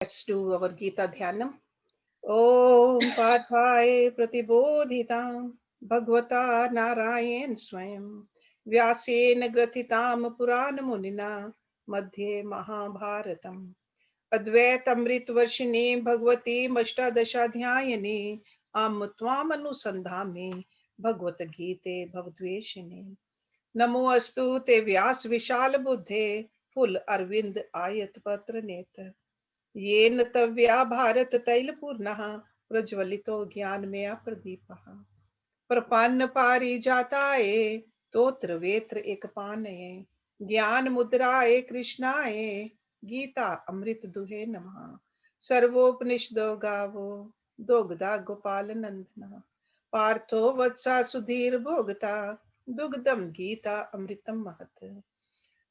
Let's do our Gita Dhyanam. Om Padhaya Pratibodhitam Bhagavata Narayan Swayam Vyasena Grathitam Purana Munina Madhye Mahabharatam Advaitamrit Varshine Bhagavati Mashtadashadhyayane Amutvam Anusandhame Bhagavad Gita Bhavadveshine Namo Astu Te Vyas Vishal Buddhe Full Arvind Ayat Patra Netar येन तव्या भारत तैलपूर्णः प्रज्वलितो ज्ञानमया प्रदीपः प्रपन्न पारिजाताय तोत्र वेत्र एकपानये ज्ञान मुद्राय कृष्णाय गीता अमृत दुहे नमः सर्वोपनिषदो गावो दोग्धा गोपाल नंदना पार्थो वत्सा सुधीर भोगता दुग्धम गीता अमृतम महत्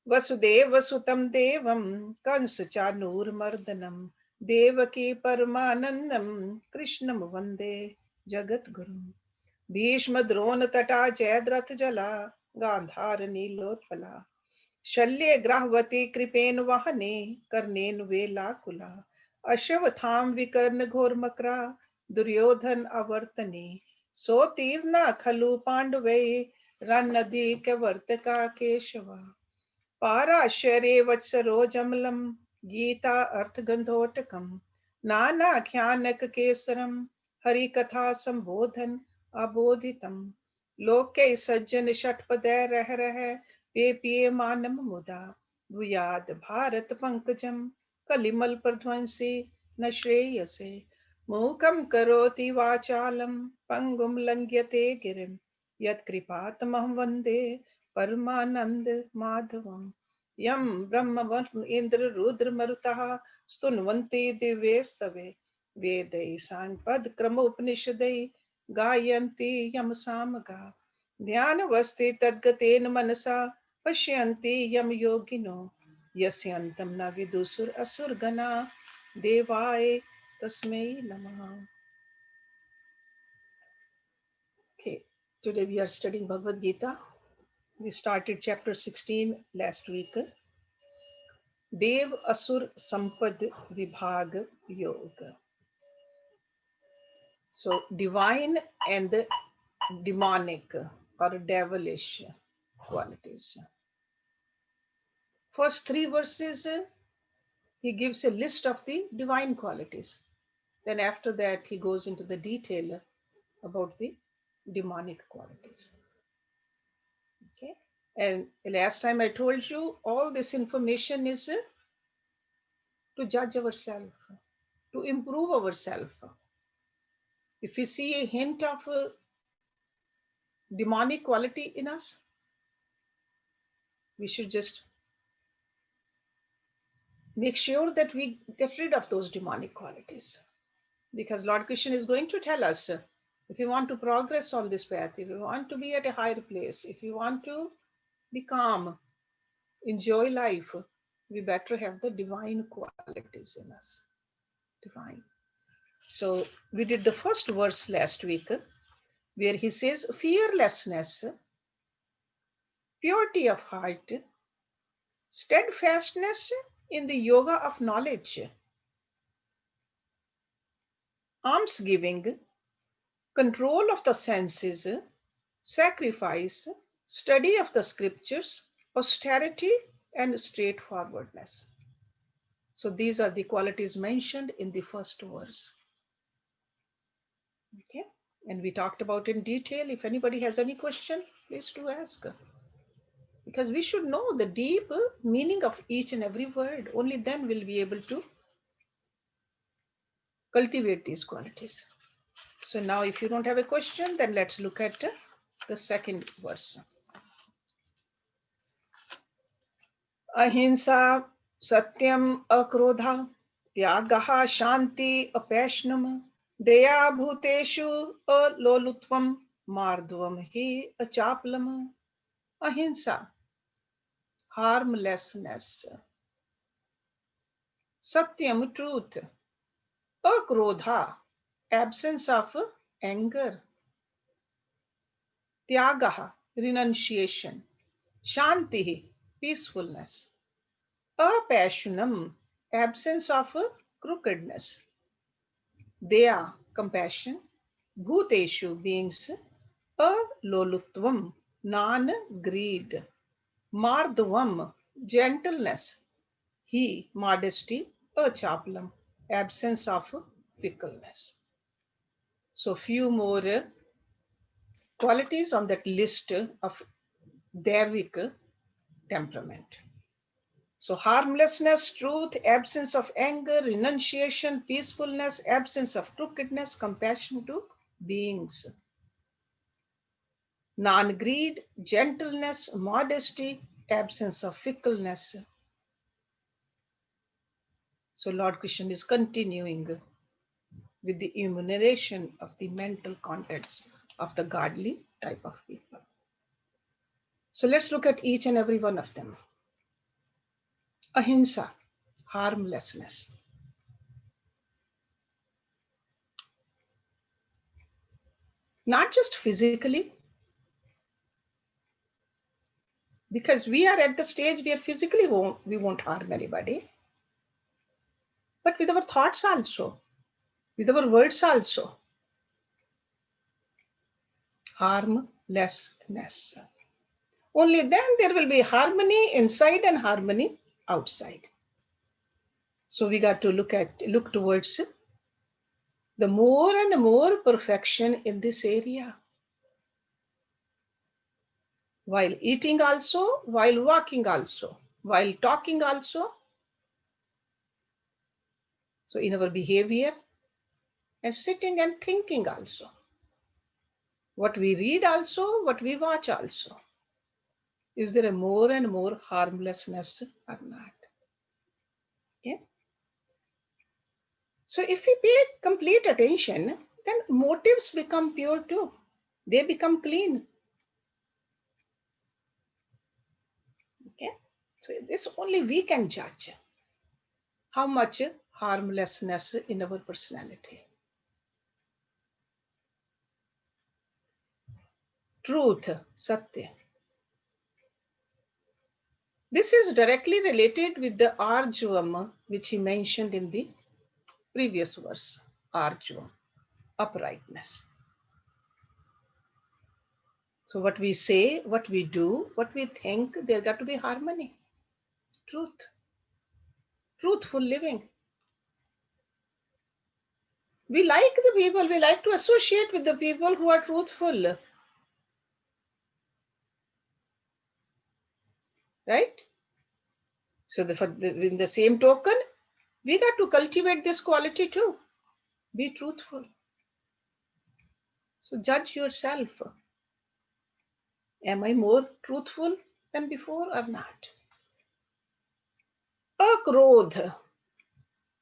वसुदेव सुतं देवं कंस चानूरमर्दनं देवकी परमानंदं कृष्णं वंदे जगद्गुरुं भीष्म द्रोण तटा जयद्रथ जला गांधार नीलोत्पला शल्य ग्राहवती कृपेन वहने कर्णेन वेलाकुला अश्वत्थाम विकर्ण घोरमकरा दुर्योधन अवर्तने सोतीर्णा खलु पांडवे रन्नदी कवर्तका केशवा पाराशरे वत्सरोजमलं गीता अर्थगंधोटकं नानाख्यानक केसरं हरिकथा संबोधन अबोधितं लोके सज्जन षट्पदे रह पे पिए मानम मुदा भूयाद भारत पंकजं कलिमल प्रध्वंसी न श्रेयसे मूकं करोति वाचालं पंगुं लंघ्यते गिरिं यत्कृपातमहं वन्दे परमानंद माधवम यम ब्रह्म वरुण इंद्र रुद्र मरुतः स्तुन्वन्ति दिव्यस्तवे वेदै सांपद क्रमोपनिषदै गायन्ति यम सामगा ध्यानवस्थे तद्गतेन मनसा पश्यन्ति यम योगिनो यस्यन्तं न विदुषुर असुरगणा देवाय तस्मै नमः. Okay, today we are studying Bhagavad Gita. We started chapter 16 last week. Dev Asur Sampad Vibhag Yoga. So divine and demonic or devilish qualities. First three verses, he gives a list of the divine qualities. Then after that, he goes into the detail about the demonic qualities. Okay. And last time I told you all this information is to judge ourselves, to improve ourselves. If we see a hint of demonic quality in us, we should just make sure that we get rid of those demonic qualities. Because Lord Krishna is going to tell us if you want to progress on this path, if you want to be at a higher place, if you want to be calm, enjoy life, we better have the divine qualities in us. Divine. So we did the first verse last week where he says fearlessness, purity of heart, steadfastness in the yoga of knowledge, almsgiving, control of the senses, sacrifice, study of the scriptures, austerity, and straightforwardness. So these are the qualities mentioned in the first verse. Okay, and we talked about in detail. If anybody has any question, please do ask. Because we should know the deep meaning of each and every word. Only then we'll be able to cultivate these qualities. So now if you don't have a question, then let's look at the second verse. Ahimsa satyam akrodha tyagaha shanti apashnam daya bhuteshu alolutvam mardvam hi achaplam. Ahimsa, harmlessness. Satyam, truth. Akrodha, absence of anger. Tyagaha, renunciation. Shanti, peacefulness. Apassionam, absence of crookedness. Daya, compassion. Bhuteshu, beings. Alolutvam, non-greed. Mardhavam, gentleness. He, modesty. Achaplam, absence of fickleness. So few more qualities on that list of Daivik temperament. So harmlessness, truth, absence of anger, renunciation, peacefulness, absence of crookedness, compassion to beings. Non-greed, gentleness, modesty, absence of fickleness. So Lord Krishna is continuing with the enumeration of the mental contents of the godly type of people. So let's look at each and every one of them. Ahimsa, harmlessness. Not just physically, because we are at the stage where physically we won't harm anybody, but with our thoughts also, with our words also. Harmlessness. Only then there will be harmony inside and harmony outside. So we got to look towards the more and more perfection in this area. While eating also, while walking also, while talking also. So in our behavior and sitting and thinking also. What we read also, what we watch also. Is there a more and more harmlessness or not? Okay. So if we pay complete attention, then motives become pure too. They become clean. Okay. So this only we can judge how much harmlessness in our personality. Truth, Satya. This is directly related with the Arjavam, which he mentioned in the previous verse. Arjavam, uprightness. So what we say, what we do, what we think, there got to be harmony. Truth. Truthful living. We like the people, we like to associate with the people who are truthful. Right? So in the same token, we got to cultivate this quality too. Be truthful. So judge yourself. Am I more truthful than before or not? Akrodh,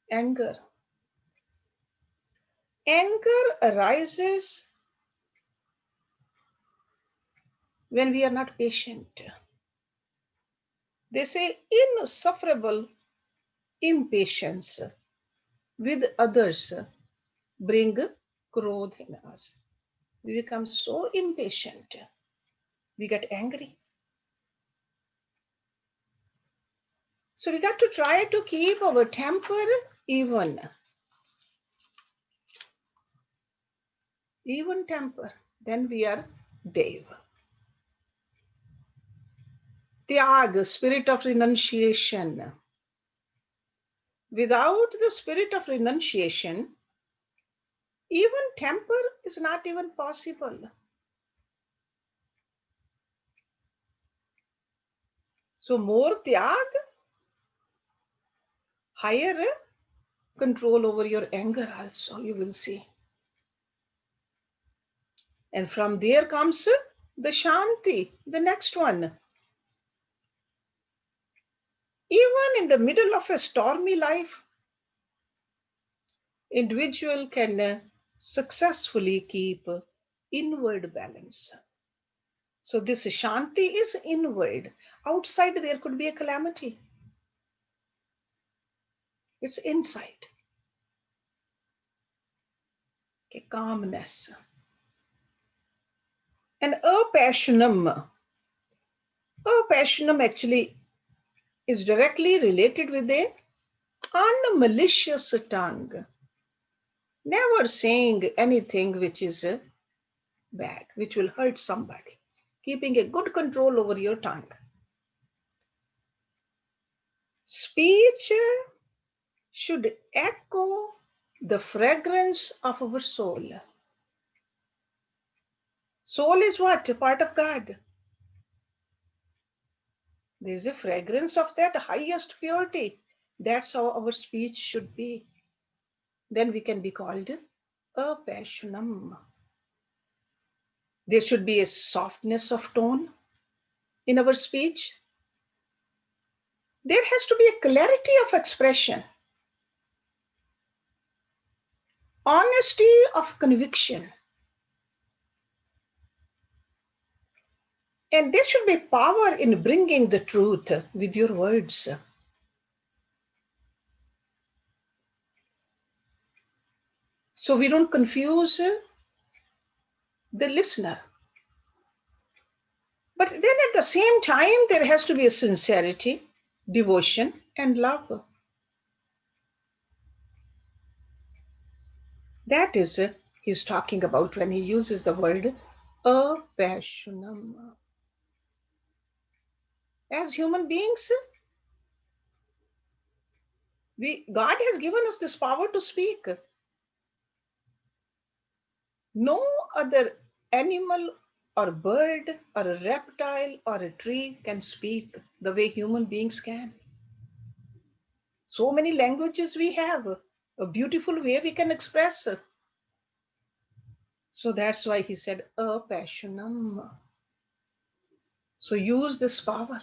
anger. Anger arises when we are not patient. They say insufferable impatience with others bring krodh in us. We become so impatient. We get angry. So we got to try to keep our temper even. Even temper. Then we are Daiva. Tyag, spirit of renunciation. Without the spirit of renunciation, even temper is not even possible. So more tyag, higher control over your anger also, you will see. And from there comes the Shanti, the next one. Even in the middle of a stormy life, individual can successfully keep inward balance. So this Shanti is inward. Outside there could be a calamity. It's inside. Okay, calmness. And apassionam. Apassionam actually is directly related with the unmalicious tongue, never saying anything which is bad, which will hurt somebody, keeping a good control over your tongue. Speech should echo the fragrance of our soul. Soul is what? A part of God. There is a fragrance of that highest purity. That's how our speech should be. Then we can be called apassionam. There should be a softness of tone in our speech. There has to be a clarity of expression, honesty of conviction, and there should be power in bringing the truth with your words. So we don't confuse the listener. But then at the same time, there has to be a sincerity, devotion, and love. That is, he's talking about when he uses the word apassionam. As human beings, God has given us this power to speak. No other animal or bird or a reptile or a tree can speak the way human beings can. So many languages we have, a beautiful way we can express. So that's why he said apassionam. So use this power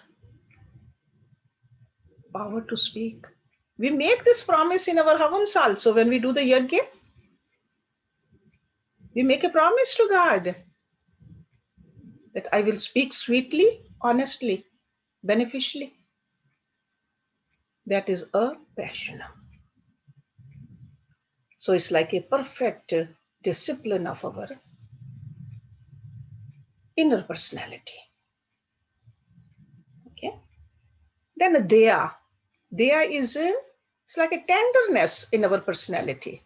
to speak. We make this promise in our havans also when we do the yajna. We make a promise to God that I will speak sweetly, honestly, beneficially. That is apassionam. So it's like a perfect discipline of our inner personality. Okay. Then the Daya. Daya is it's like a tenderness in our personality.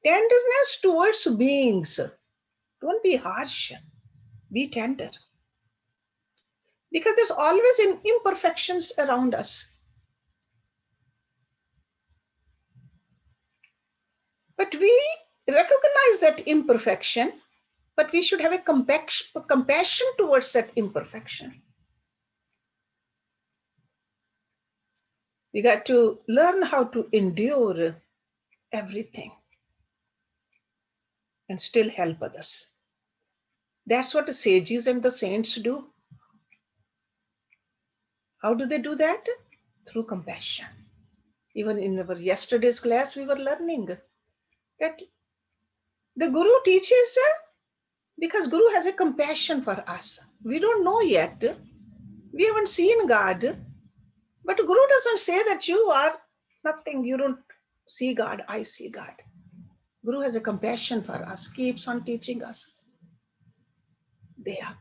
Tenderness towards beings. Don't be harsh. Be tender. Because there's always imperfections around us. But we recognize that imperfection, but we should have a compassion towards that imperfection. We got to learn how to endure everything and still help others. That's what the sages and the saints do. How do they do that? Through compassion. Even in our yesterday's class, we were learning that the Guru teaches because Guru has a compassion for us. We don't know yet. We haven't seen God. But Guru doesn't say that you are nothing. You don't see God. I see God. Guru has a compassion for us, keeps on teaching us. There.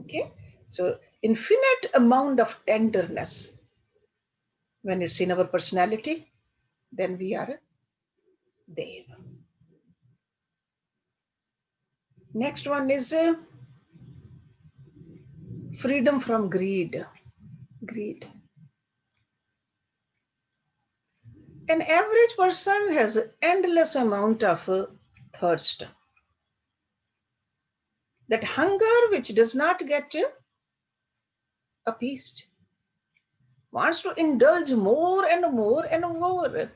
Okay? So infinite amount of tenderness. When it's in our personality, then we are Daiva. Next one is freedom from greed. Greed. An average person has an endless amount of thirst. That hunger which does not get appeased. Wants to indulge more and more and more.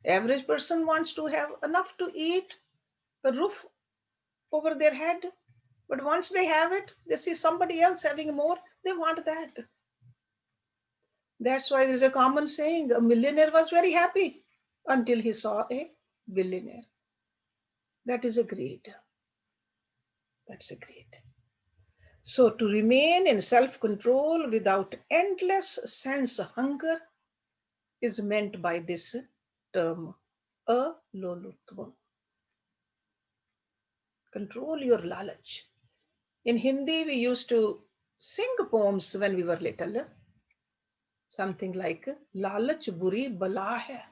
Average person wants to have enough to eat, a roof over their head. But once they have it, they see somebody else having more, they want that. That's why there's a common saying, a millionaire was very happy until he saw a billionaire. That is a greed. That's a greed. So to remain in self-control without endless sense of hunger is meant by this term, alolutva. Control your lalach. In Hindi, we used to sing poems when we were little. Something like Lalach Buri Bala Hai.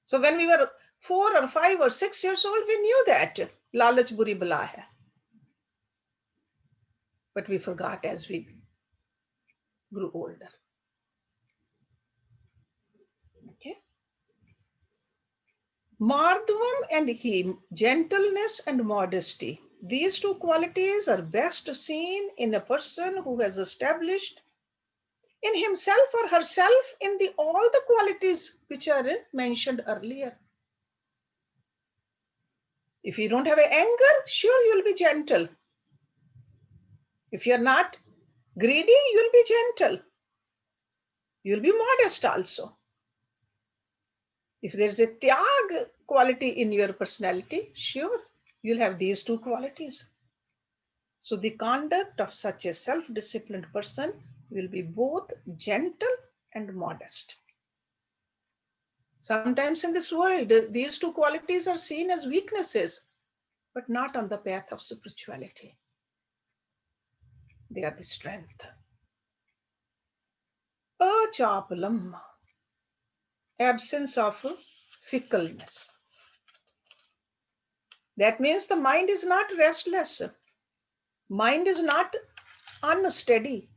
So when we were 4 or 5 or 6 years old, we knew that Lalach Buri Bala Hai. But we forgot as we grew older. Okay. Mardhavam and him, gentleness and modesty. These two qualities are best seen in a person who has established in himself or herself in all the qualities which are mentioned earlier. If you don't have anger, sure, you'll be gentle. If you're not greedy, you'll be gentle. You'll be modest also. If there's a tyag quality in your personality, sure, you'll have these two qualities. So the conduct of such a self-disciplined person will be both gentle and modest. Sometimes in this world, these two qualities are seen as weaknesses, but not on the path of spirituality. They are the strength. Achapalam, absence of fickleness. That means the mind is not restless. Mind is not unsteady,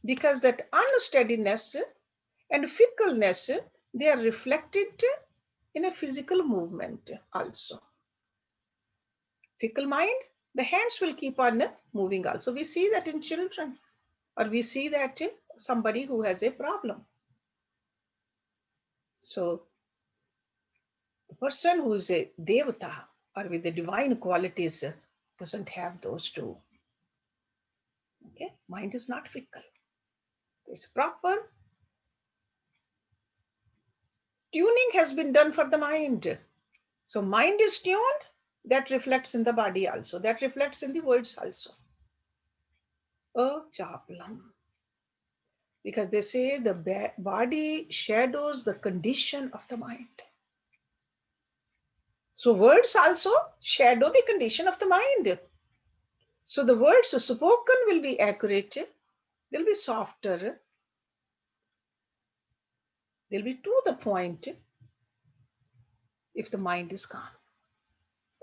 because that unsteadiness and fickleness, they are reflected in a physical movement also. Fickle mind, the hands will keep on moving also. We see that in children, or we see that in somebody who has a problem. So the person who is a devata or with the divine qualities doesn't have those two. Okay, mind is not fickle. This proper tuning has been done for the mind. So mind is tuned, that reflects in the body also, that reflects in the words also. Achapalam. Because they say the body shadows the condition of the mind. So words also shadow the condition of the mind. So the words spoken will be accurate, they'll be softer, they'll be to the point if the mind is calm.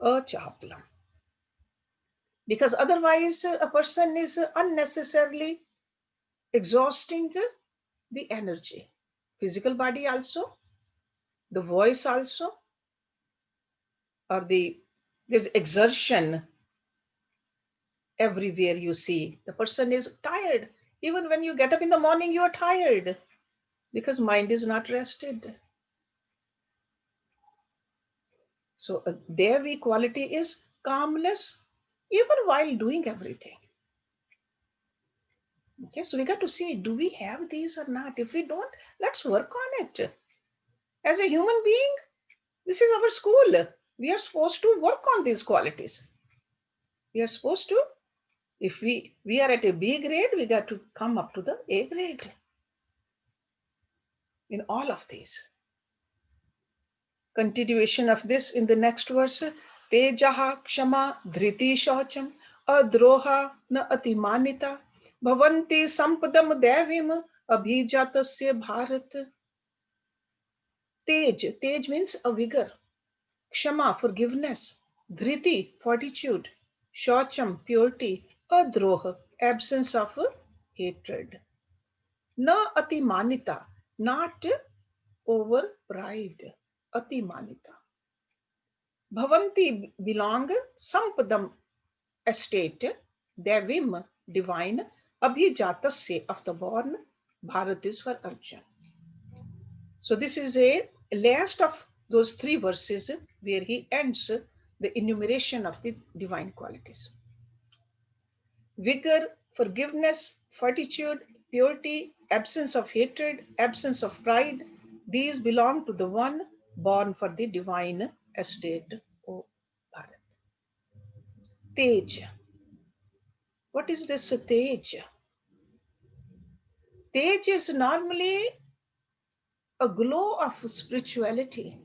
Achapalam. Because otherwise a person is unnecessarily exhausting the energy. Physical body also, the voice also, or there's exertion everywhere you see. The person is tired. Even when you get up in the morning, you are tired because mind is not rested. So a Devi quality is calmness even while doing everything. Okay, so we got to see, do we have these or not? If we don't, let's work on it. As a human being, this is our school. We are supposed to work on these qualities. We are supposed to, if we are at a B grade, we got to come up to the A grade in all of these. Continuation of this in the next verse. Tejaha kshama dhriti shaucham adroha na atimanita bhavanti sampadam devim abhijatasya bharat. Tej means a vigor. Kshama, forgiveness. Dhriti, fortitude. Shaucham, purity. Adroha, absence of hatred. Na atimanita, not over pride. Atimanita. Bhavanti, belong. Sampadam, estate. Devim, divine. Abhijatasya, of the born. Bharat is for Arjun. So this is a last of those 3 verses where he ends the enumeration of the divine qualities. Vigor, forgiveness, fortitude, purity, absence of hatred, absence of pride, these belong to the one born for the divine estate, O Bharat. Tej. What is this Tej? Tej is normally a glow of spirituality.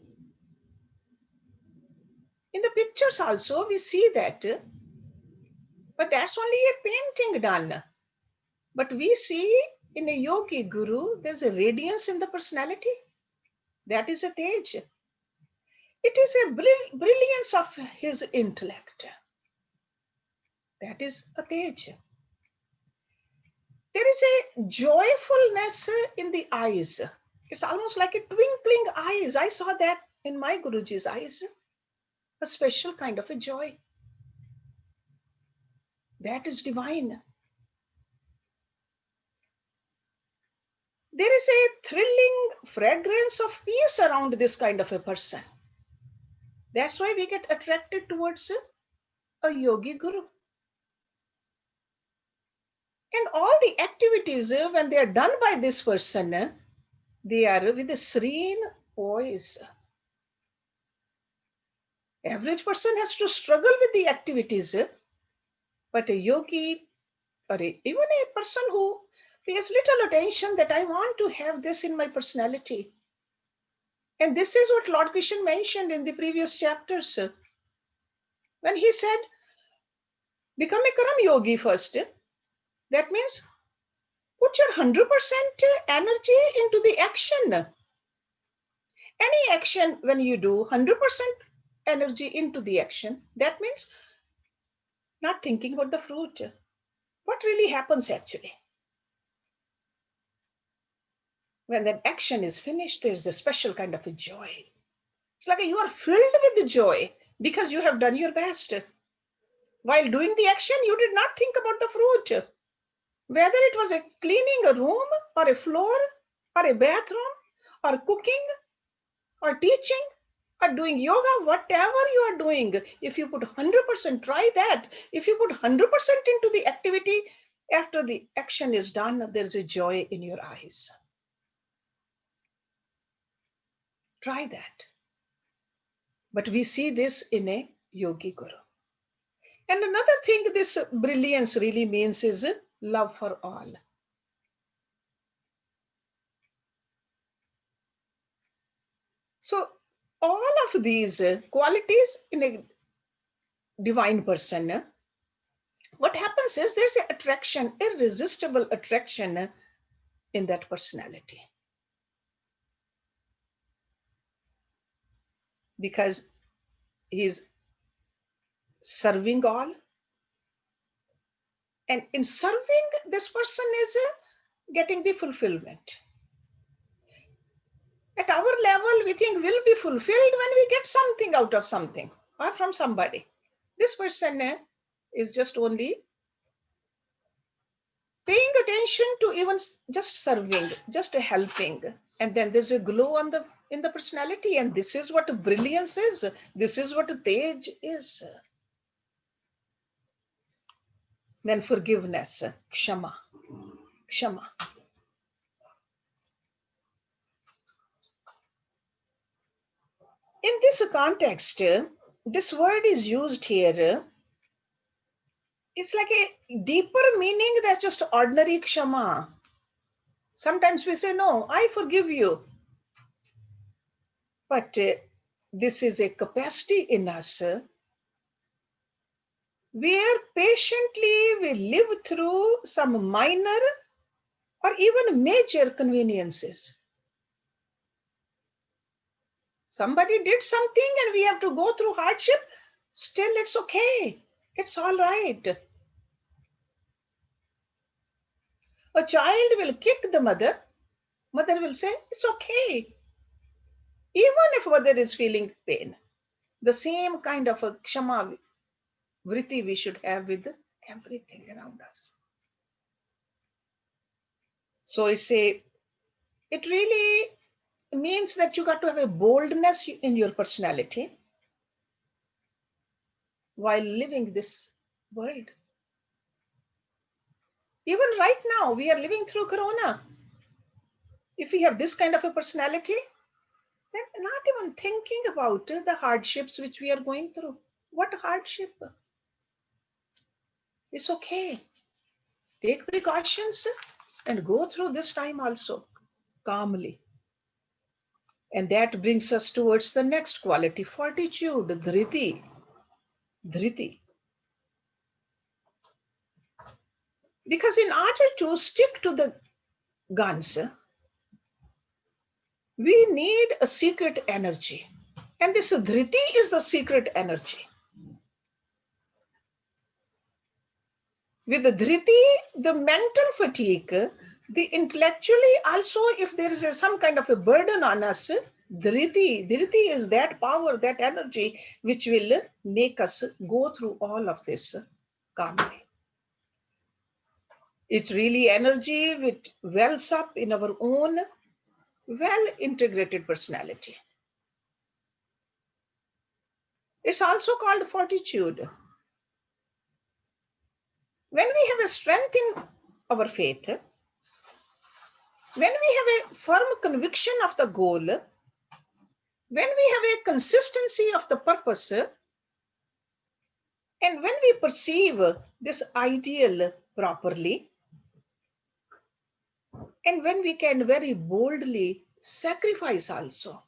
In the pictures also, we see that But that's only a painting done. But we see in a yogi guru, there's a radiance in the personality. That is a tej. It is a brilliance of his intellect. That is a tej. There is a joyfulness in the eyes. It's almost like a twinkling eyes. I saw that in my Guruji's eyes. A special kind of a joy. That is divine. There is a thrilling fragrance of peace around this kind of a person. That's why we get attracted towards a yogi guru. And all the activities, when they are done by this person, they are with a serene voice. Average person has to struggle with the activities, but a yogi or even a person who pays little attention that I want to have this in my personality. And this is what Lord Krishna mentioned in the previous chapters. When he said, become a Karam yogi first. That means put your 100% energy into the action. Any action, when you do 100% energy into the action, that means not thinking about the fruit. What really happens actually? When that action is finished, there's a special kind of a joy. It's like you are filled with the joy because you have done your best. While doing the action, you did not think about the fruit. Whether it was cleaning a room or a floor or a bathroom or cooking or teaching or doing yoga, whatever you are doing, if you put 100%, try that. If you put 100% into the activity, after the action is done, there's a joy in your eyes. Try that. But we see this in a yogi guru. And another thing this brilliance really means is love for all. So all of these qualities in a divine person, what happens is there's an attraction, irresistible attraction in that personality. Because he's serving all. And in serving, this person is getting the fulfillment. At our level, we think we'll be fulfilled when we get something out of something or from somebody. This person is just only paying attention to even just serving, just helping. And then there's a glow on in the personality. And this is what brilliance is. This is what tej is. Then forgiveness, kshama, kshama. In this context, this word is used here. It's like a deeper meaning than just ordinary kshama. Sometimes we say, no, I forgive you. But this is a capacity in us where patiently we live through some minor or even major conveniences. Somebody did something and we have to go through hardship. Still, it's okay. It's all right. A child will kick the mother. Mother will say, it's okay. Even if mother is feeling pain. The same kind of a kshama vritti we should have with everything around us. So it really means that you got to have a boldness in your personality while living this world. Even right now, we are living through Corona. If we have this kind of a personality, then not even thinking about the hardships which we are going through. What hardship? It's okay. Take precautions and go through this time also calmly. And that brings us towards the next quality, fortitude, dhriti. Dhriti. Because in order to stick to the guns, we need a secret energy. And this dhriti is the secret energy. With the dhriti, the mental fatigue, the intellectually also, if there is some kind of a burden on us, dhriti is that power, that energy, which will make us go through all of this calmly. It's really energy which wells up in our own well-integrated personality. It's also called fortitude. When we have a strength in our faith, when we have a firm conviction of the goal, when we have a consistency of the purpose, and when we perceive this ideal properly, and when we can very boldly sacrifice also,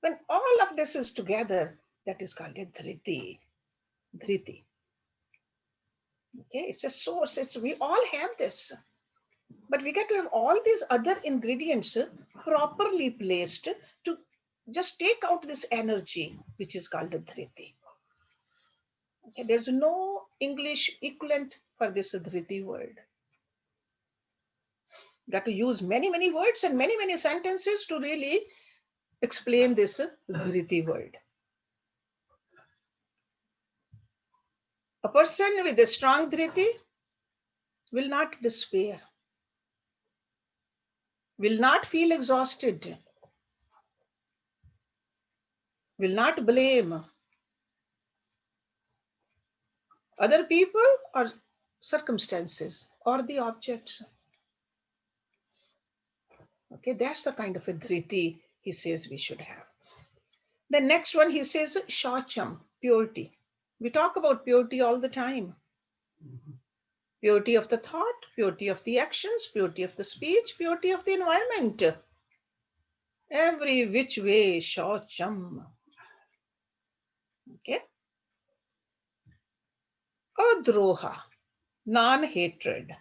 when all of this is together, that is called a dhriti. Dhriti. Okay, it's a source. We all have this. But we get to have all these other ingredients properly placed to just take out this energy, which is called a dhriti. Okay, there's no English equivalent for this dhriti word. You got to use many, many words and many, many sentences to really explain this dhriti word. A person with a strong dhriti will not despair, will not feel exhausted, will not blame other people or circumstances or the objects. Okay, that's the kind of a dhriti he says we should have. The next one, he says shacham, purity. We talk about purity all the time. Purity of the thought, purity of the actions, purity of the speech, purity of the environment. Every which way, shacham. Okay. Adroha, non-hatred.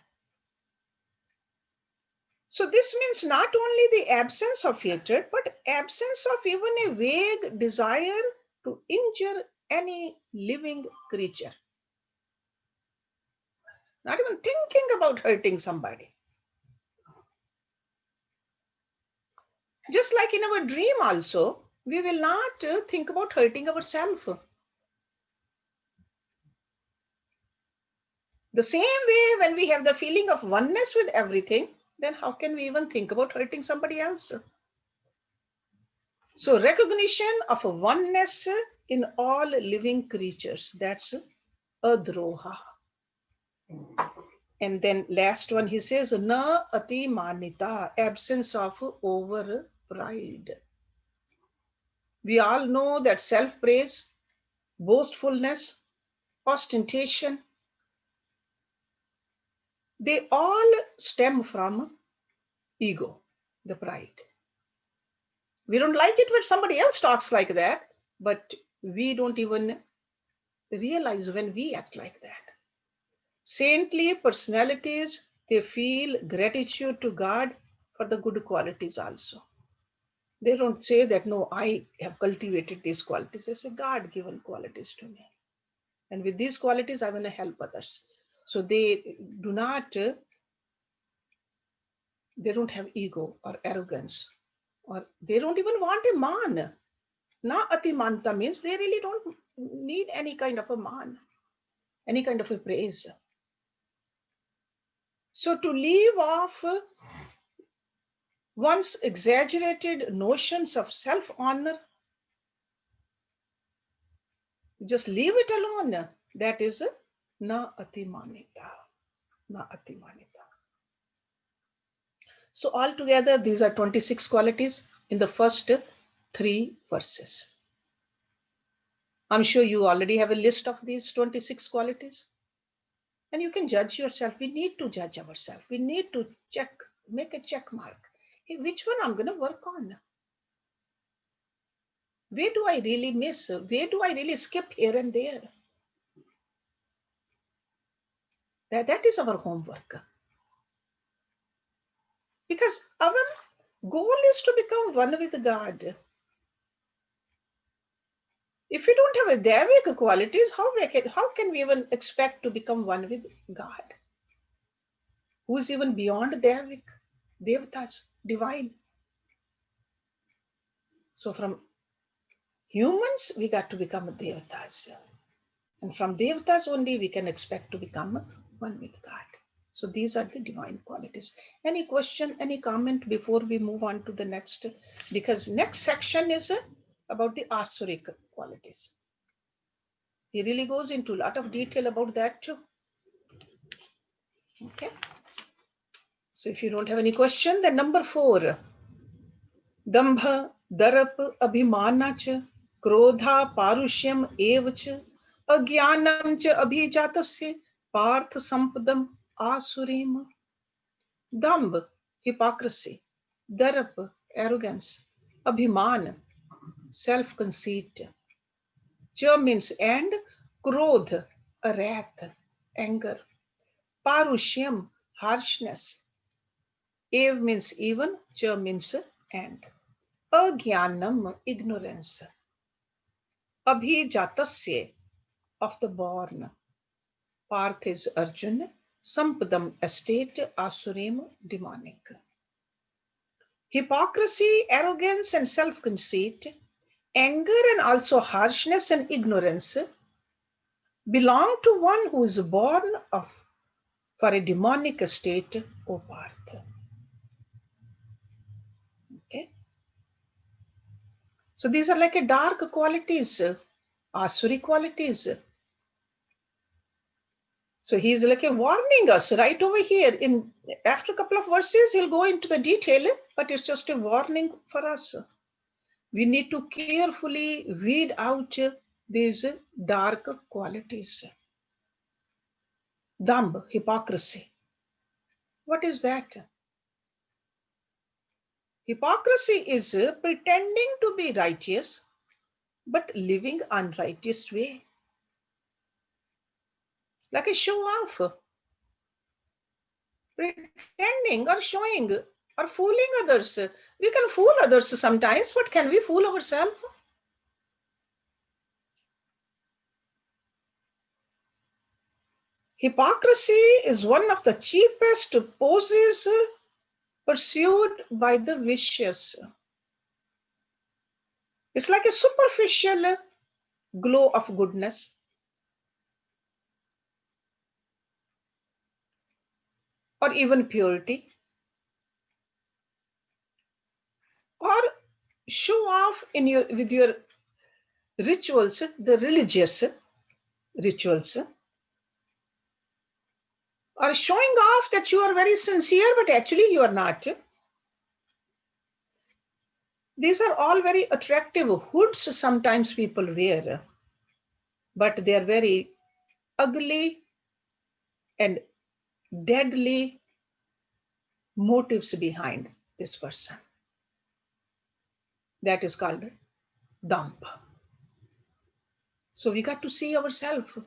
So this means not only the absence of hatred, but absence of even a vague desire to injure any living creature. Not even thinking about hurting somebody. Just like in our dream also, we will not think about hurting ourselves. The same way, when we have the feeling of oneness with everything, then how can we even think about hurting somebody else? So recognition of a oneness in all living creatures, that's adroha. And then last one, he says, na ati manita, absence of over pride. We all know that self-praise, boastfulness, ostentation, they all stem from ego, the pride. We don't like it when somebody else talks like that, but we don't even realize when we act like that. Saintly personalities, they feel gratitude to God for the good qualities also. They don't say that, no, I have cultivated these qualities. They say, God given qualities to me. And with these qualities, I want to help others. So they do not, they don't have ego or arrogance, or they don't even want a man. Na ati manta means they really don't need any kind of a man, any kind of a praise. So to leave off one's exaggerated notions of self-honor, just leave it alone. That is na atimanita. Na atimanita. So altogether, these are 26 qualities in the first 3 verses. I'm sure you already have a list of these 26 qualities. And you can judge yourself. We need to judge ourselves. We need to check, make a check mark. Hey, which one I'm going to work on? Where do I really miss? Where do I really skip here and there? That is our homework. Because our goal is to become one with God. If we don't have a Daivic qualities, how can we even expect to become one with God? Who is even beyond Daivic, Devatas, divine. So from humans, we got to become Devatas. And from Devatas only, we can expect to become one with God. So these are the divine qualities. Any question, any comment before we move on to the next? Because next section is about the Asuric qualities. He really goes into a lot of detail about that too. Okay. So if you don't have any question, then number 4. Dambha, Darap, Abhimana cha, Krodha, Parushyam, Eva cha, Agyanam cha Abhijatasya, Parth Sampadam, Asurim. Dambh, hypocrisy. Darap, arrogance. Abhiman, self-conceit. Cha means and, Krodh, wrath, anger. Parushyam, harshness. Ev means even, cha means and. Agyanam, ignorance. Abhijatasya, of the born. Parth is Arjuna. Sampadam, estate. Asurim, demonic. Hypocrisy, arrogance, and self-conceit, anger, and also harshness and ignorance belong to one who is born for a demonic estate, O Parth. Okay. So these are like a dark qualities, Asuri qualities. So he's like a warning us right over here. After a couple of verses, he'll go into the detail, but it's just a warning for us. We need to carefully weed out these dark qualities. Dambh, hypocrisy. What is that? Hypocrisy is pretending to be righteous, but living unrighteous way. Like a show off. Pretending or showing or fooling others. We can fool others sometimes, but can we fool ourselves? Hypocrisy is one of the cheapest poses pursued by the vicious. It's like a superficial glow of goodness, or even purity, or show off with your rituals, the religious rituals, or showing off that you are very sincere, but actually you are not. These are all very attractive hoods sometimes people wear, but they are very ugly and deadly motives behind this person. That is called Dambh. So we got to see ourselves.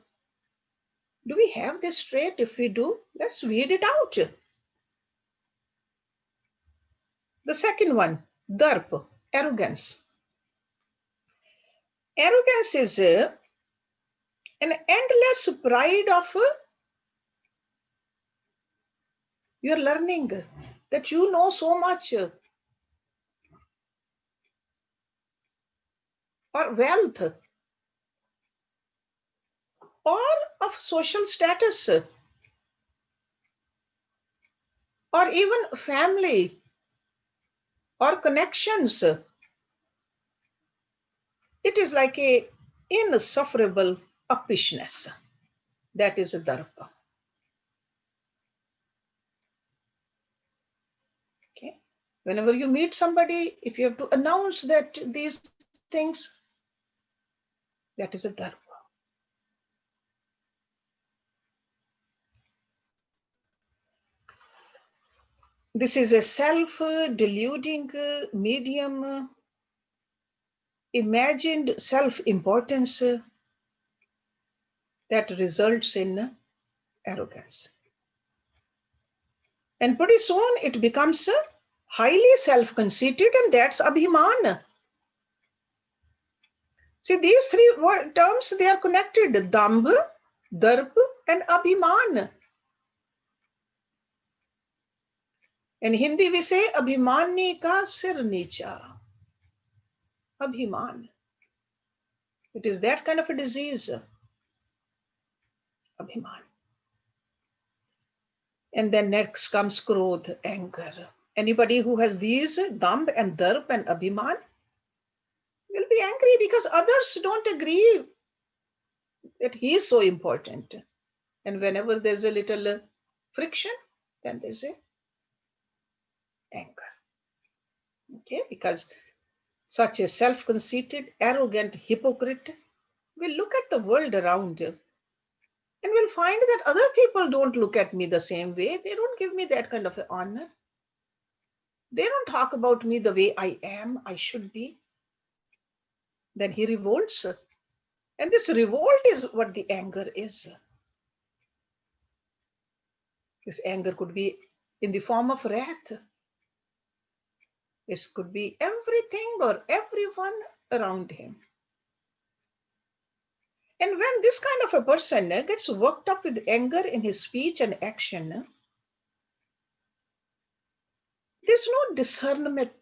Do we have this trait? If we do, let's weed it out. The second one, Darp, arrogance. Arrogance is an endless pride of your learning, that you know so much, or wealth, or of social status, or even family or connections. It is like a insufferable uppishness. That is a darpa. Okay. Whenever you meet somebody, if you have to announce that these things, that is a darpa. This is a self-deluding medium, imagined self-importance that results in arrogance. And pretty soon it becomes highly self-conceited, and that's Abhiman. See, these three terms, they are connected: Dambh, Darp, and Abhiman. In Hindi, we say Abhimani ka sir nicha. Abhiman. It is that kind of a disease. Abhiman. And then next comes Krodh, anger. Anybody who has these, Dambh and Darp and Abhiman, will be angry because others don't agree that he is so important. And whenever there's a little friction, then there's a anger. Okay, because such a self-conceited, arrogant hypocrite will look at the world around you and will find that other people don't look at me the same way. They don't give me that kind of honor. They don't talk about me the way I am, I should be. Then he revolts. And this revolt is what the anger is. This anger could be in the form of wrath. It could be everything or everyone around him. And when this kind of a person gets worked up with anger in his speech and action, there's no discernment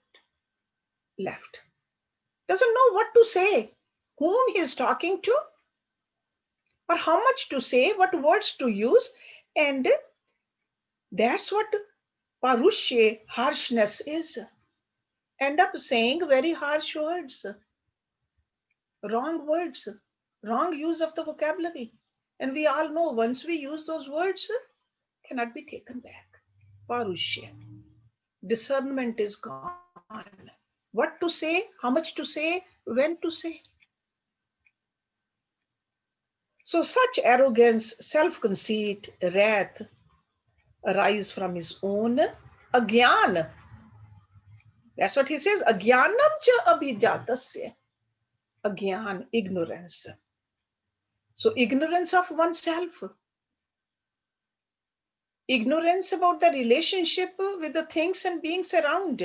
left. Doesn't know what to say, whom he is talking to, or how much to say, what words to use. And that's what Parushya, harshness, is. End up saying very harsh words, wrong use of the vocabulary. And we all know once we use those words, cannot be taken back. Parushya. Discernment is gone. What to say, how much to say, when to say. So such arrogance, self-conceit, wrath arise from his own agyan. That's what he says. Agyanam cha abhijatasya. Agyan, ignorance. So ignorance of oneself. Ignorance about the relationship with the things and beings around.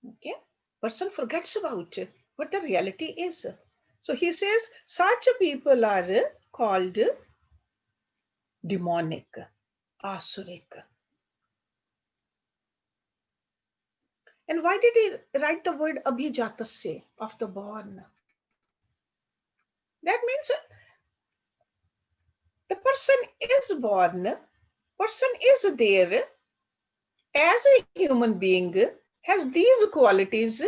Okay? Person forgets about what the reality is. So he says such people are called demonic, asuric. And why did he write the word abhijatasya, of the born? That means the person is born, person is there as a human being, has these qualities.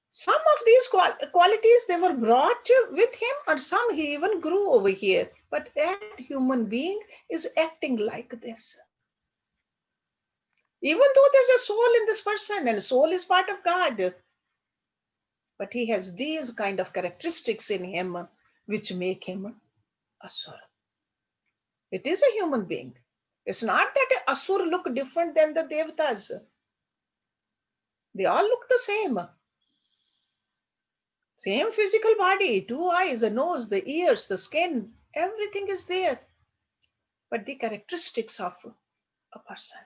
Some of these qualities, they were brought with him, or some he even grew over here. But that human being is acting like this. Even though there's a soul in this person, and soul is part of God, but he has these kind of characteristics in him which make him Asura. It is a human being. It's not that Asura look different than the Devatas. They all look the same. Same physical body, two eyes, a nose, the ears, the skin, everything is there. But the characteristics of a person.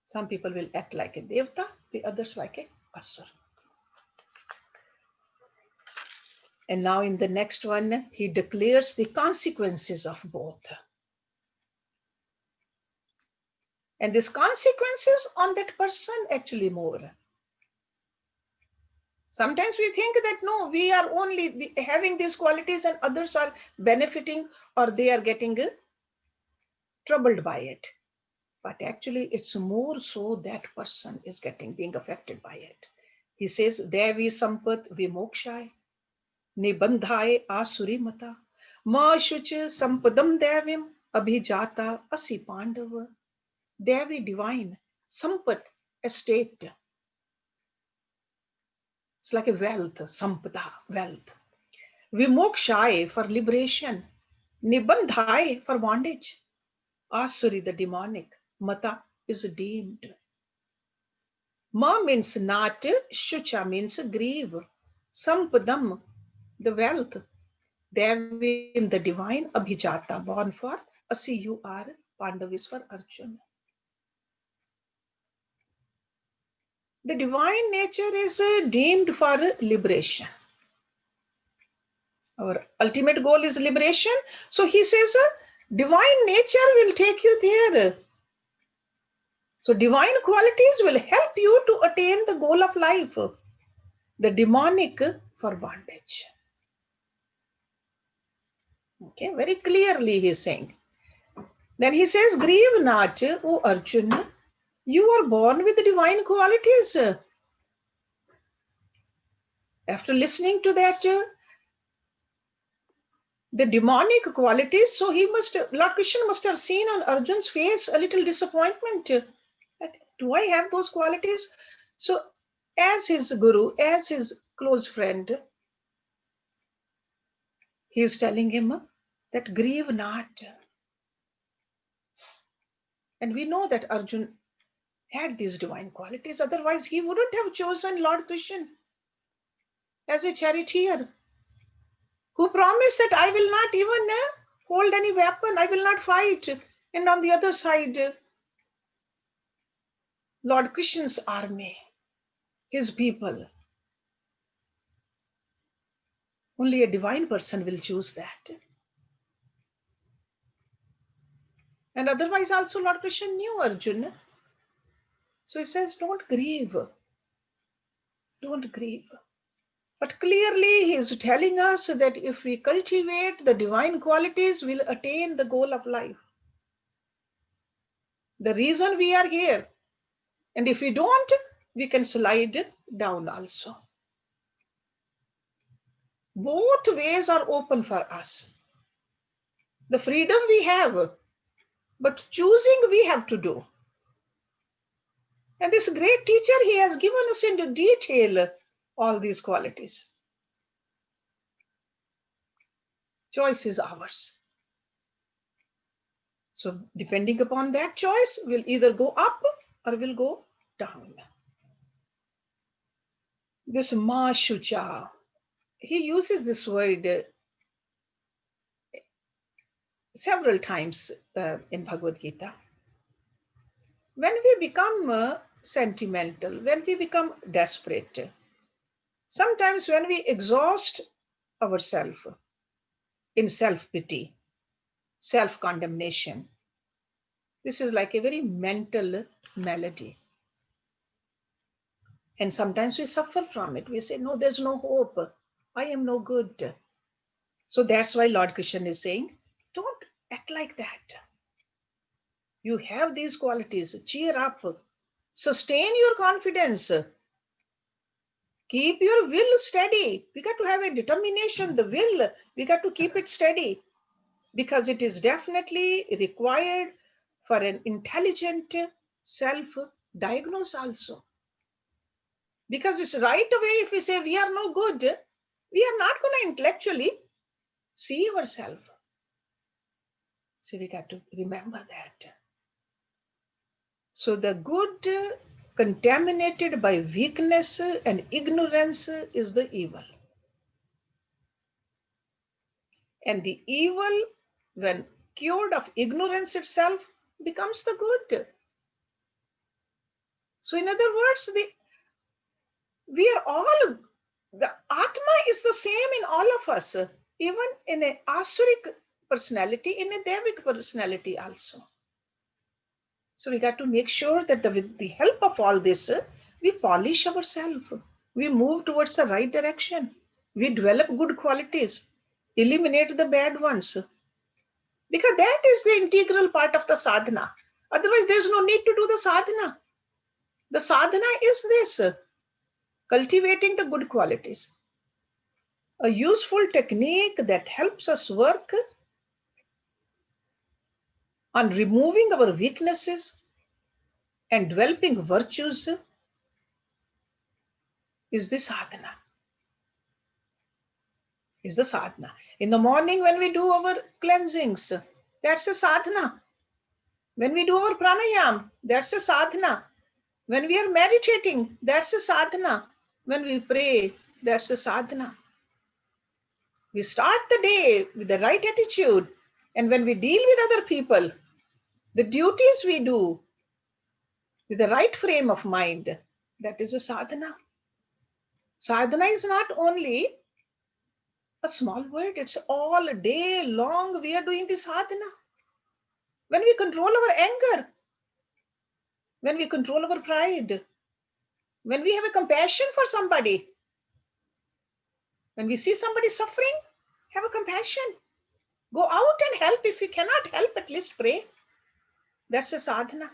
Some people will act like a Devta, the others like a Asura. And now in the next one, he declares the consequences of both. And these consequences on that person actually more. Sometimes we think that no, we are only having these qualities and others are benefiting or they are getting troubled by it. But actually it's more so that person is being affected by it. He says, Devi Sampath Vimokshay, Nibandhai Asuri Mata, Ma Shuch Sampadam Devim Abhijata Asi Pandava. Devi divine, Sampath, estate. It's like a wealth, Sampada, wealth. Vimokshay for liberation, Nibandhai for bondage. Asuri, the demonic, Mata is deemed. Ma means not, Shucha means grieve, Sampadam, the wealth. Devim, the divine Abhijata, born for Asi, you are, Pandav is for Arjuna. The divine nature is deemed for liberation. Our ultimate goal is liberation. So he says, divine nature will take you there. So divine qualities will help you to attain the goal of life. The demonic for bondage. Okay, very clearly he is saying. Then he says, grieve not, O Arjuna, you are born with the divine qualities. After listening to that, the demonic qualities, so Lord Krishna must have seen on Arjun's face a little disappointment. Do I have those qualities? So as his guru, as his close friend, he is telling him that grieve not. And we know that Arjun had these divine qualities, otherwise he wouldn't have chosen Lord Krishna as a charioteer, who promised that I will not even hold any weapon, I will not fight. And on the other side, Lord Krishna's army, his people. Only a divine person will choose that. And otherwise also Lord Krishna knew Arjuna. So he says, don't grieve. Don't grieve. But clearly he is telling us that if we cultivate the divine qualities, we'll attain the goal of life. The reason we are here. And if we don't, we can slide down also. Both ways are open for us. The freedom we have, but choosing we have to do. And this great teacher, he has given us in detail all these qualities. Choice is ours. So depending upon that choice, we'll either go up or we'll go down. This ma shucha, he uses this word several times in Bhagavad Gita. When we become sentimental, when we become desperate, sometimes when we exhaust ourselves in self-pity, self-condemnation, this is like a very mental malady. And sometimes we suffer from it. We say, no, there's no hope. I am no good. So that's why Lord Krishna is saying, don't act like that. You have these qualities. Cheer up. Sustain your confidence. Keep your will steady. We got to have a determination, the will. We got to keep it steady because it is definitely required for an intelligent self-diagnose also. Because it's right away, if we say we are no good, we are not going to intellectually see ourselves. So we got to remember that. So the good contaminated by weakness and ignorance is the evil. And the evil, when cured of ignorance itself, becomes the good. So in other words, we are all, the Atma is the same in all of us, even in an Asuric personality, in a Devic personality also. So we got to make sure that with the help of all this, we polish ourselves. We move towards the right direction. We develop good qualities, eliminate the bad ones. Because that is the integral part of the sadhana. Otherwise, there's no need to do the sadhana. The sadhana is this, cultivating the good qualities. A useful technique that helps us work on removing our weaknesses and developing virtues is the sadhana. Is the sadhana. In the morning when we do our cleansings, that's a sadhana. When we do our pranayam, that's a sadhana. When we are meditating, that's a sadhana. When we pray, that's a sadhana. We start the day with the right attitude. And when we deal with other people, the duties we do with the right frame of mind, that is a sadhana. Sadhana is not only a small word, it's all day long we are doing this sadhana. When we control our anger, when we control our pride, when we have a compassion for somebody, when we see somebody suffering, have a compassion. Go out and help. If you cannot help, at least pray. That's a sadhana.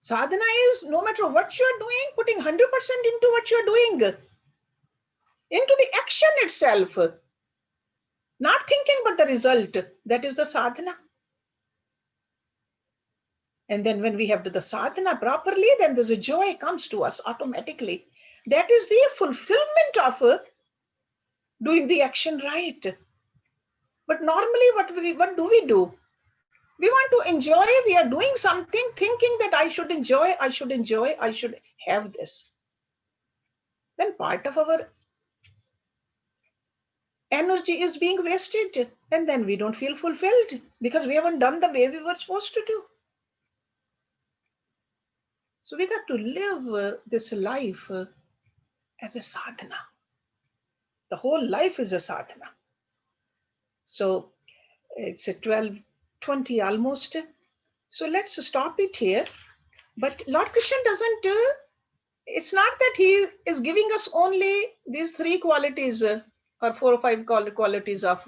Sadhana is no matter what you are doing, putting 100% into what you are doing, into the action itself, not thinking but the result. That is the sadhana. And then when we have the sadhana properly, then there's a joy comes to us automatically. That is the fulfillment of doing the action right. But normally what do we do? We want to enjoy. We are doing something thinking that I should enjoy, I should enjoy, I should have this. Then part of our energy is being wasted. And then we don't feel fulfilled because we haven't done the way we were supposed to do. So we got to live this life as a sadhana. The whole life is a sadhana. So it's a 12:20 almost. So let's stop it here. But Lord Krishna doesn't, it's not that he is giving us only these three qualities or 4 or 5 qualities of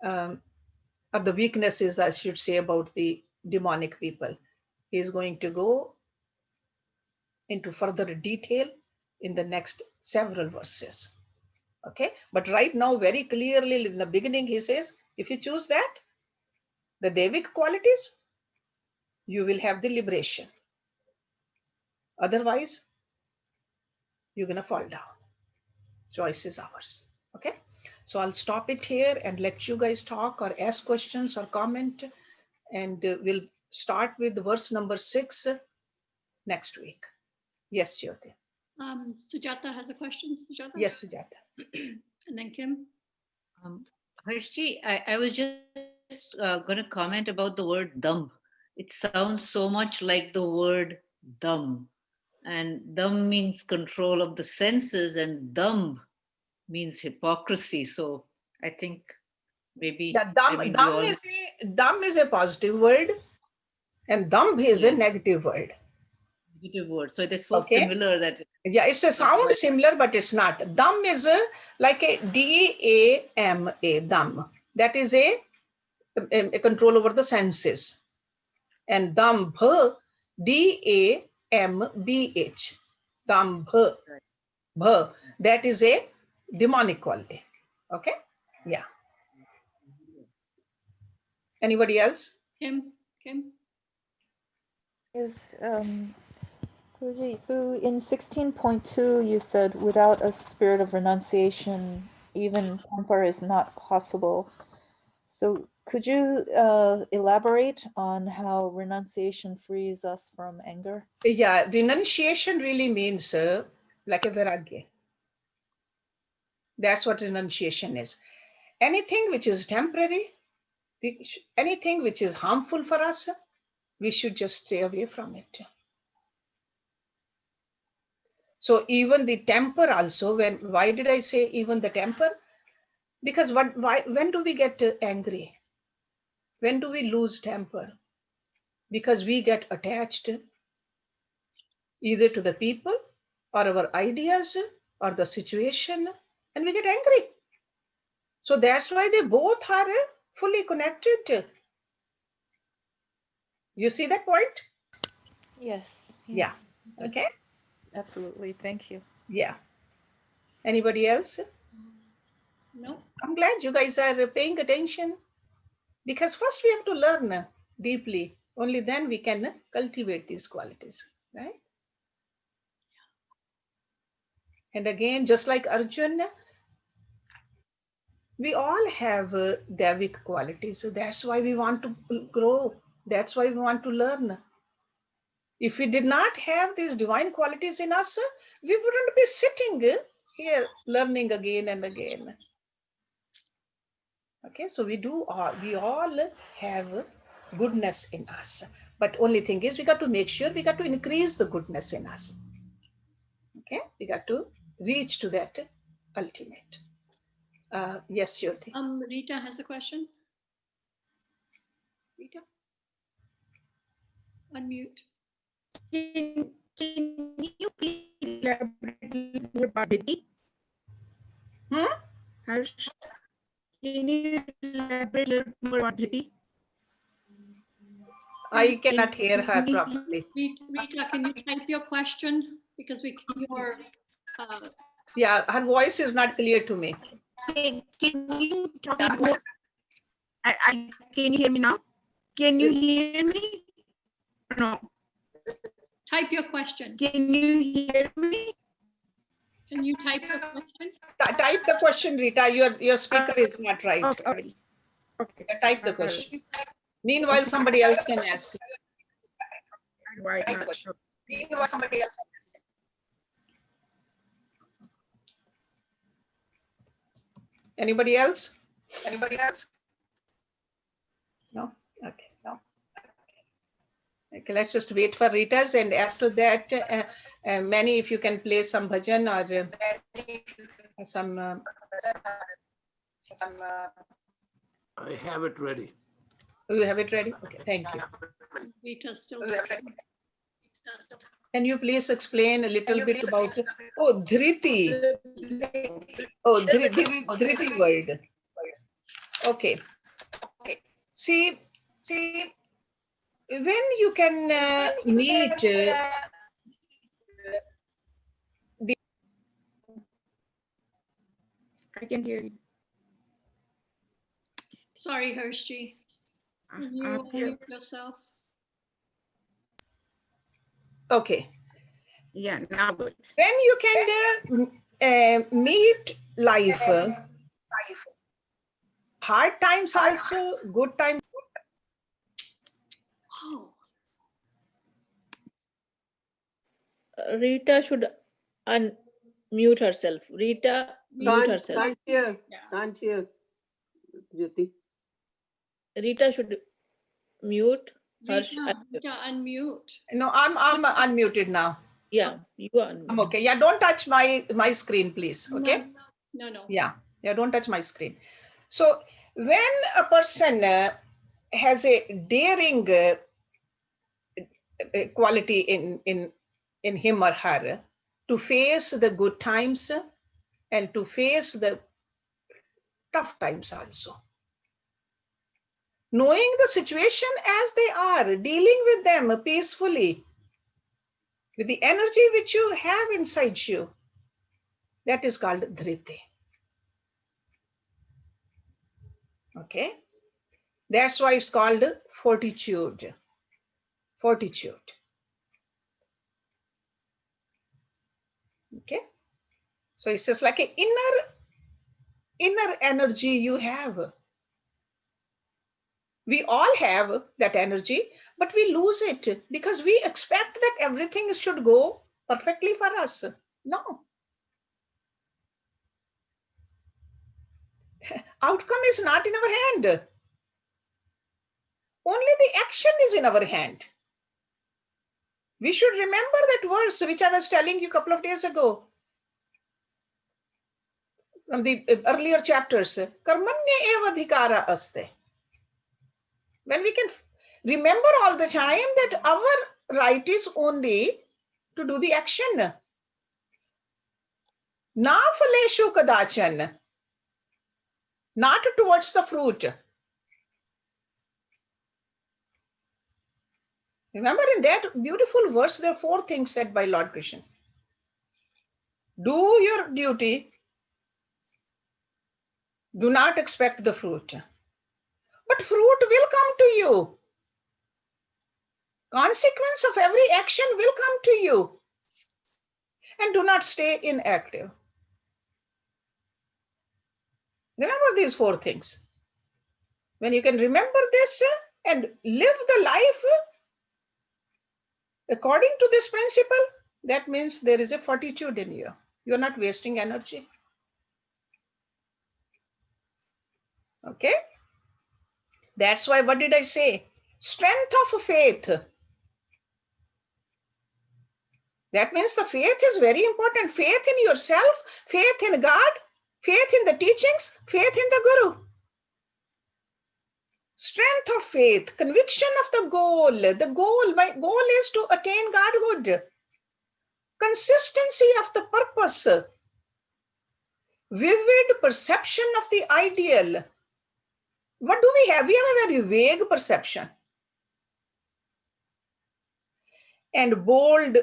the weaknesses, I should say, about the demonic people. He is going to go into further detail in the next several verses. Okay, but right now, very clearly in the beginning, he says, if you choose that, the Devic qualities, you will have the liberation. Otherwise, you're going to fall down. Choice is ours. Okay, so I'll stop it here and let you guys talk or ask questions or comment, and we'll start with verse number 6 next week. Yes, Jyoti. Sujata has a question. Sujata? Yes, Sujata. And then Kim. Hershji, I was just going to comment about the word dumb. It sounds so much like the word dumb. And dumb means control of the senses, and dumb means hypocrisy. So I think maybe Yeah, dumb is a positive word, and dumb is a negative word. Negative word. So they're so similar that. Yeah, it's a sound similar, but it's not. Dumb is like a D-A-M-A, dumb. That is a control over the senses. And dambh, D-A-M-B-H, dambh, that is a demonic quality. Okay? Yeah. Anybody else? Kim? Yes, Guruji, so in 16.2 you said without a spirit of renunciation, even temper is not possible. So could you elaborate on how renunciation frees us from anger? Yeah, renunciation really means like a vairagya. That's what renunciation is. Anything which is temporary, anything which is harmful for us, we should just stay away from it. So even the temper also, why did I say even the temper? Because when do we get angry? When do we lose temper? Because we get attached either to the people or our ideas or the situation, and we get angry. So that's why they both are fully connected. You see that point? Yes. Yeah. Okay. Absolutely. Thank you. Yeah. Anybody else? No. I'm glad you guys are paying attention, because first we have to learn deeply. Only then we can cultivate these qualities, right? And again, just like Arjun, we all have Devic qualities. So that's why we want to grow. That's why we want to learn. If we did not have these divine qualities in us, we wouldn't be sitting here learning again and again. Okay, so we all have goodness in us. But only thing is we got to make sure we got to increase the goodness in us. Okay, we got to reach to that ultimate. Yes, Jyoti. Rita has a question. Rita, unmute. Can you please elaborate more about Didi? Hersh, can you elaborate a little more about Didi? I cannot hear her properly. Rita, can you type your question? Because your Yeah, her voice is not clear to me. Can you talk a bit more? Can you hear me now? Can you hear me? Or no? type your question. Can you hear me? Can you type your question? Type the question, Rita. Your speaker is not right. Okay, already. Okay. Type the question. Meanwhile, somebody else can ask. Right. Meanwhile, somebody else. Anybody else? Anybody else? No? Okay. No. Okay, let's just wait for Rita's, and after that, Manny, if you can play some bhajan or some. I have it ready. You have it ready? Okay, thank you. Rita's still. Can you please explain a little bit about Dhriti? Oh, Dhriti word. Okay. See, when you can meet I can hear you. Sorry, Hershji. Can you unmute yourself? okay. Yeah, now good. When you can meet life, hard times also, good times. Oh, Rita should unmute herself. Rita, mute herself. Can't hear. yeah. Can't hear. Jyoti. Rita should mute. Hersh, Rita, unmute. No, I'm unmuted now. yeah, you are I'm unmuted. okay. Yeah, don't touch my screen, please. Okay. No. Yeah, don't touch my screen. So when a person has a daring quality in him or her to face the good times and to face the tough times also, knowing the situation as they are, dealing with them peacefully with the energy which you have inside you, that is called dhriti. Okay, that's why it's called fortitude. Okay, so it's just like an inner energy you have. We all have that energy, but we lose it because we expect that everything should go perfectly for us. No. Outcome is not in our hand. Only the action is in our hand. We should remember that verse which I was telling you a couple of days ago from the earlier chapters. Karmanya eva adhikara aste. When we can remember all the time that our right is only to do the action. Na phaleshu kadachan. Not towards the fruit. Remember in that beautiful verse, there are 4 things said by Lord Krishna. Do your duty. Do not expect the fruit. But fruit will come to you. Consequence of every action will come to you. And do not stay inactive. Remember these 4 things. When you can remember this and live the life according to this principle, that means there is a fortitude in you. You're not wasting energy. Okay. That's why, what did I say? Strength of faith. That means the faith is very important. Faith in yourself, faith in God, faith in the teachings, faith in the Guru. Strength of faith, conviction of the goal. The goal, my goal is to attain Godhood. Consistency of the purpose. Vivid perception of the ideal. What do we have? We have a very vague perception. And bold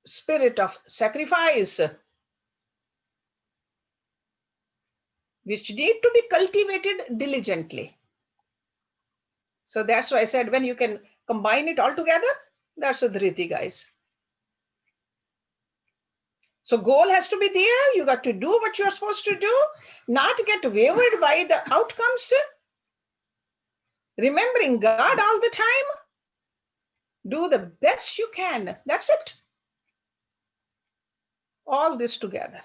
spirit of sacrifice, which need to be cultivated diligently. So that's why I said when you can combine it all together, that's a dhriti, guys. So goal has to be there. You got to do what you're supposed to do, not get wavered by the outcomes. Remembering God all the time. Do the best you can. That's it. All this together.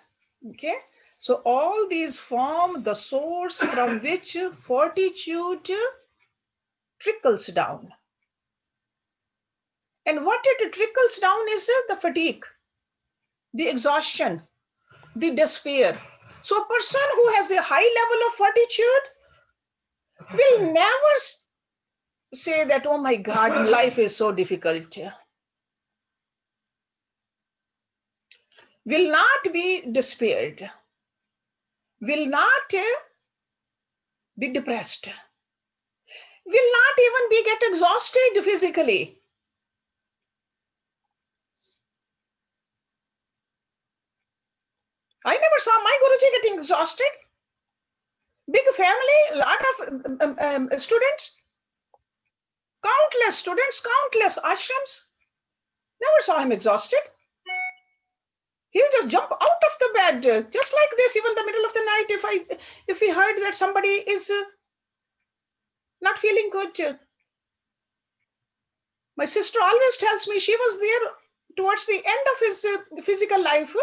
Okay. So all these form the source from which fortitude trickles down. And what it trickles down is the fatigue, the exhaustion, the despair. So a person who has the high level of fortitude will never say that, oh my God, life is so difficult. Will not be despaired. Will not be depressed. Will not even be get exhausted physically. I never saw my Guruji getting exhausted. Big family, a lot of students, countless students, countless ashrams. Never saw him exhausted. He'll just jump out of the bed, just like this, even in the middle of the night, if he heard that somebody is not feeling good. My sister always tells me she was there towards the end of his physical life.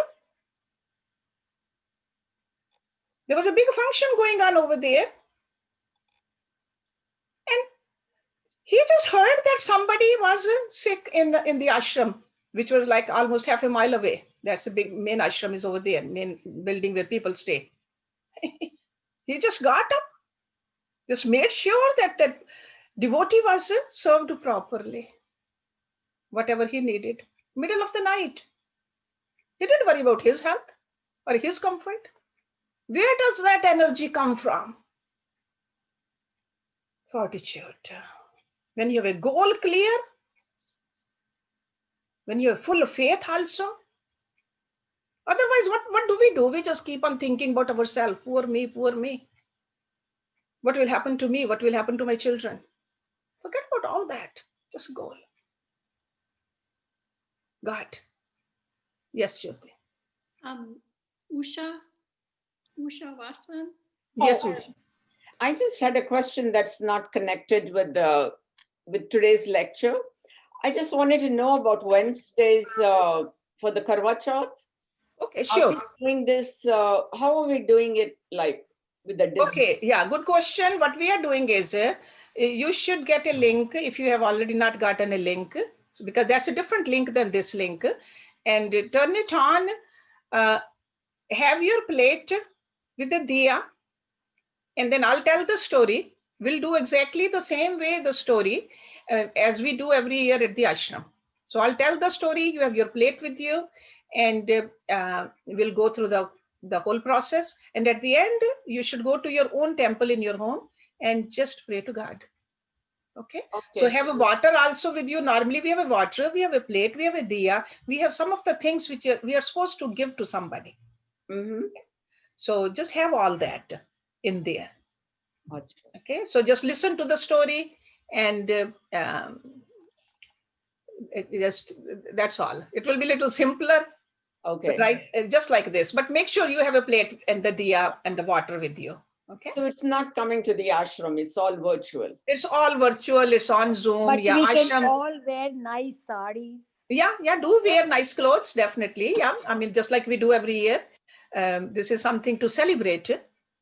There was a big function going on over there. And he just heard that somebody was sick in the ashram, which was like almost half a mile away. That's the big main ashram is over there, main building where people stay. He just got up, just made sure that that devotee was served properly, whatever he needed. Middle of the night. He didn't worry about his health or his comfort. Where does that energy come from? Fortitude. When you have a goal clear, when you have full of faith also. Otherwise, what do we do? We just keep on thinking about ourselves. Poor me, poor me. What will happen to me? What will happen to my children? Forget about all that. Just goal. God. Yes, Jyoti. Usha Vaswan. Yes, Oh, Usha. I just had a question that's not connected with today's lecture. I just wanted to know about Wednesdays for the Karwa Chauth. Okay, Are sure. we doing this? How are we doing it, like with the distance? Okay, yeah, good question. What we are doing is you should get a link if you have already not gotten a link, because that's a different link than this link. And turn it on. Have your plate with the diya, and then I'll tell the story. We'll do exactly the same way the story as we do every year at the ashram. So I'll tell the story. You have your plate with you, and we'll go through the whole process. And at the end, you should go to your own temple in your home and just pray to God. Okay. So have a water also with you. Normally we have a water, we have a plate, we have a diya, we have some of the things which we are supposed to give to somebody. Mm-hmm. So just have all that in there. Achha. Okay. So just listen to the story and that's all. It will be a little simpler. Okay. Right, just like this. But make sure you have a plate and the diya and the water with you. Okay. So it's not coming to the ashram, it's all virtual. It's all virtual, it's on Zoom. But Yeah, we can ashram. all wear nice sarees. Yeah, do wear nice clothes, definitely. Yeah, I mean, just like we do every year. This is something to celebrate.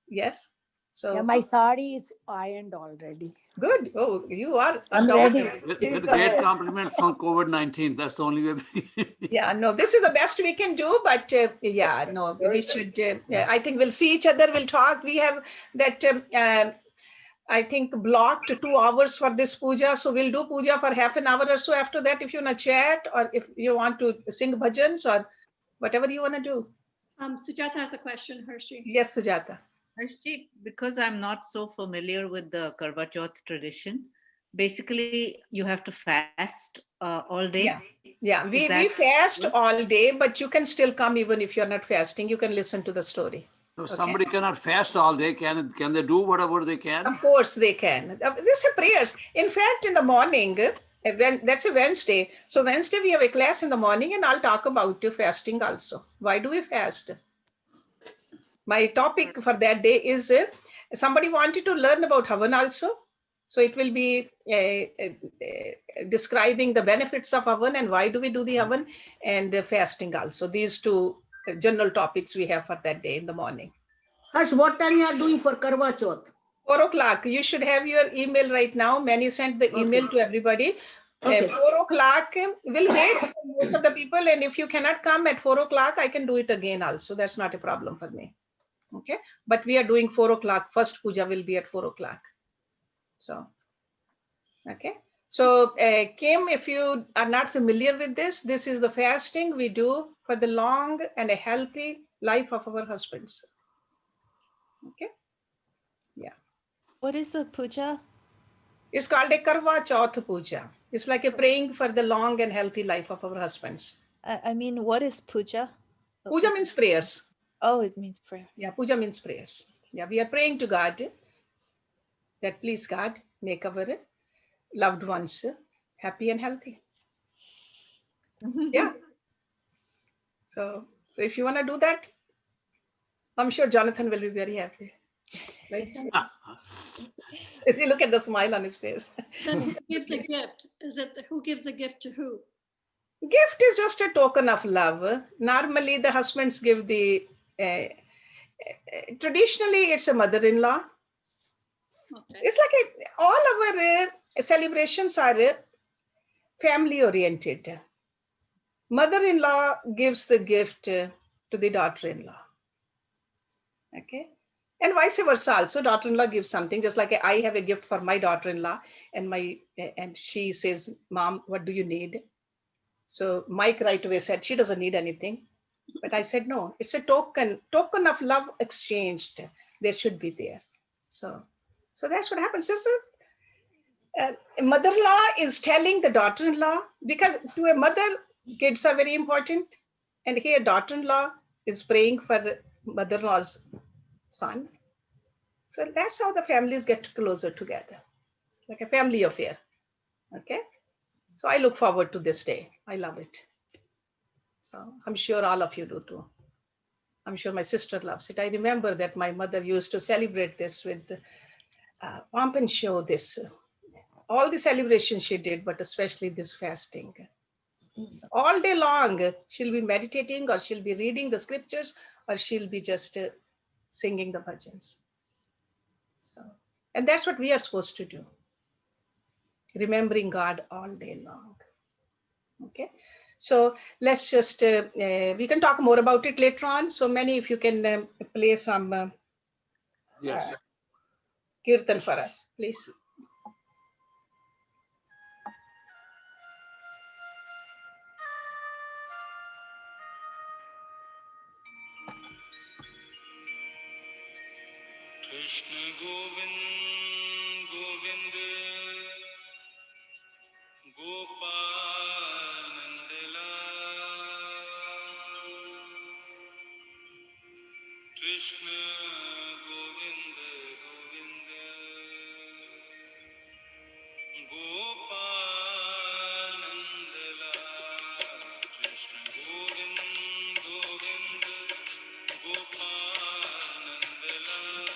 Yes. So Yeah, my sari is ironed already. good. Oh, you are I'm adopted. ready. With great compliments from COVID-19. That's the only way. Yeah, no, this is the best we can do, but yeah, no, we should, yeah, I think we'll see each other, we'll talk. We have that, I think, blocked 2 hours for this puja. So we'll do puja for half an hour or so after that, if you want to chat or if you want to sing bhajans or whatever you want to do. Sujata has a question, Hershey. Yes, Sujata. Actually, because I'm not so familiar with the Karva Chauth tradition, basically you have to fast all day. Yeah, Is we that fast good? all day, but you can still come even if you're not fasting. You can listen to the story. So somebody cannot fast all day. Can they do whatever they can? Of course they can. These are prayers. In fact, in the morning, when that's a Wednesday. So Wednesday we have a class in the morning, and I'll talk about fasting also. Why do we fast? My topic for that day is somebody wanted to learn about Havan also. So it will be describing the benefits of Havan and why do we do the Havan, and fasting also. These two general topics we have for that day in the morning. Harsh, what time you are doing for Karva Chauth? 4 o'clock. You should have your email right now. Many sent the email to everybody. Okay. 4 o'clock, we'll wait for most of the people. And if you cannot come at 4 o'clock, I can do it again also. That's not a problem for me. Okay. But we are doing 4 o'clock. First puja will be at 4 o'clock. So, okay. So, Kim, if you are not familiar with this is the fasting we do for the long and a healthy life of our husbands. Okay. Yeah. What is a puja? It's called a Karva Chauth Puja. It's like a praying for the long and healthy life of our husbands. I mean, what is puja? Puja means prayers. Oh, it means prayer. Yeah, puja means prayers. Yeah, we are praying to God that please God, make our loved ones happy and healthy. Yeah. So if you want to do that, I'm sure Jonathan will be very happy. Right? If you look at the smile on his face. Then who gives the gift? Is it who gives the gift to who? Gift is just a token of love. Normally, the husbands give the, traditionally, it's a mother-in-law. Okay. It's like all our celebrations are family-oriented. Mother-in-law gives the gift to the daughter-in-law. Okay. And vice versa also, daughter-in-law gives something, just like I have a gift for my daughter-in-law and she says, Mom, what do you need? So Mike right away said, she doesn't need anything. But I said, no, it's a token of love exchanged. There should be there. So that's what happens. A mother-in-law is telling the daughter-in-law, because to a mother, kids are very important. And here daughter-in-law is praying for mother-in-law's son. So that's how the families get closer together, like a family affair. Okay. So I look forward to this day. I love it. So I'm sure all of you do too. I'm sure my sister loves it. I remember that my mother used to celebrate this with pomp and show, this, all the celebrations she did, but especially this fasting. So all day long, she'll be meditating or she'll be reading the scriptures or she'll be just singing the bhajans. So, and that's what we are supposed to do. Remembering God all day long. Okay. So let's just, we can talk more about it later on. So many, if you can play some Yes. kirtan for us, please. Krishna Govind Govind Gopal Nandalal Krishna Govind Govind Gopal Nandalal Krishna Govind Govind Gopal Nandalal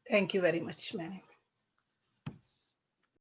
Thank you very much, Manik.